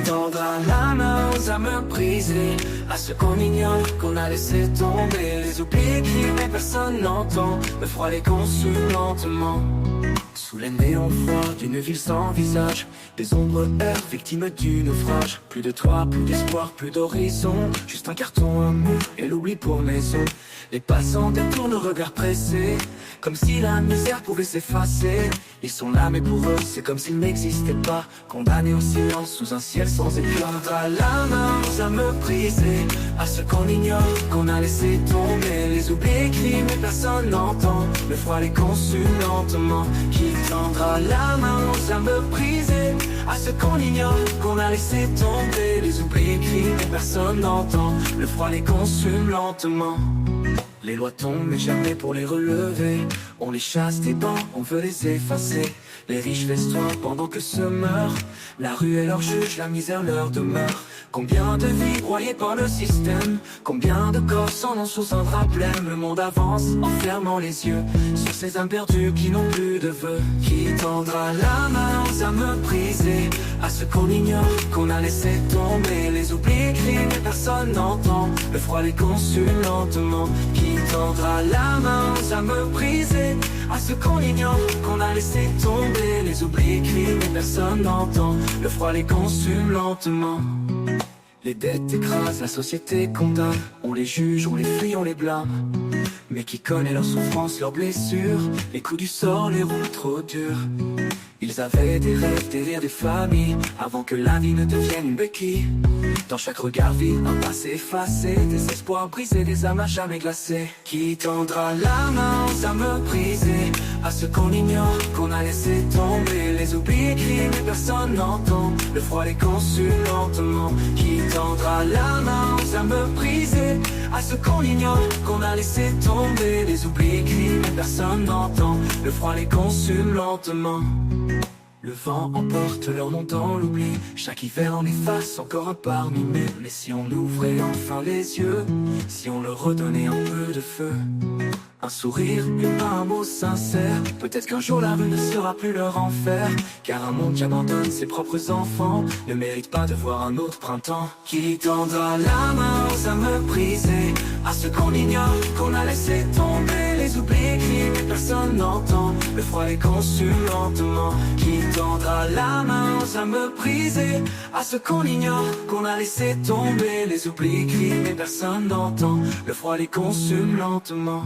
tendra la main aux âmes brisées, à ceux qu'on ignore, qu'on a laissé tomber, les oublis qui mais personne n'entend, le froid les consume lentement. Sous les néons froids d'une ville sans visage, des ombres errent victimes du naufrage. Plus de toit, plus d'espoir, plus d'horizon, juste un carton, un mur et l'oubli pour maison. Les passants détournent nos regards pressés, comme si la misère pouvait s'effacer. Ils sont là mais pour eux c'est comme s'ils n'existaient pas, condamnés au silence sous un ciel sans éclat. Tendra la main aux âmes brisées, à ceux qu'on ignore, qu'on a laissé tomber, les oublis écrits mais personne n'entend, le froid les consume lentement. Qui tendra la main aux âmes brisées, à ceux qu'on ignore, qu'on a laissé tomber, les oublis écrits mais personne n'entend, le froid les consume lentement. Les lois tombent mais jamais pour les relever, on les chasse des bancs, on veut les effacer. Les riches festoient pendant que ceux meurent, la rue est leur juge, la misère leur demeure. Combien de vies broyées par le système, combien de corps sans nom sous un drap blême. Le monde avance en fermant les yeux sur ces âmes perdues qui n'ont plus de vœux. Qui tendra la main aux âmes brisées, à ceux qu'on ignore, qu'on a laissé tomber, les oublis écrits mais personne n'entend, le froid les consume lentement. Qui tendra la main aux âmes brisées, à ceux qu'on ignore, qu'on a laissé tomber, les oublis écrits mais personne n'entend, le froid les consume lentement. Les dettes écrasent, la société condamne, on les juge, on les fuit, on les blâme. Mais qui connaît leurs souffrances, leurs blessures, les coups du sort les roulent trop durs. Ils avaient des rêves, des rires, des familles, avant que la vie ne devienne une béquille. Dans chaque regard vide, un passé effacé, des espoirs brisés, des âmes à jamais glacées. Qui tendra la main aux âmes brisées, à ceux qu'on ignore, qu'on a laissé tomber, les oublis écrits mais personne n'entend, le froid les consume lentement. Qui tendra la main aux âmes brisées, à ceux qu'on ignore, qu'on a laissé tomber, les oublis écrits mais personne n'entend, le froid les consume lentement. Le vent emporte leur nom dans l'oubli, chaque hiver en efface encore un parmi mille. Mais si on ouvrait enfin les yeux, si on leur redonnait un peu de feu, un sourire, un mot sincère, peut-être qu'un jour la rue ne sera plus leur enfer. Car un monde qui abandonne ses propres enfants ne mérite pas de voir un autre printemps. Qui tendra la main aux âmes brisées, à ceux qu'on ignore, qu'on a laissé tomber, les oublis écrits mais personne n'entend, le froid les consume lentement. Qui tendra la main aux âmes brisées, à ceux qu'on ignore, qu'on a laissé tomber, les oublis écrits mais personne n'entend, le froid les consume lentement.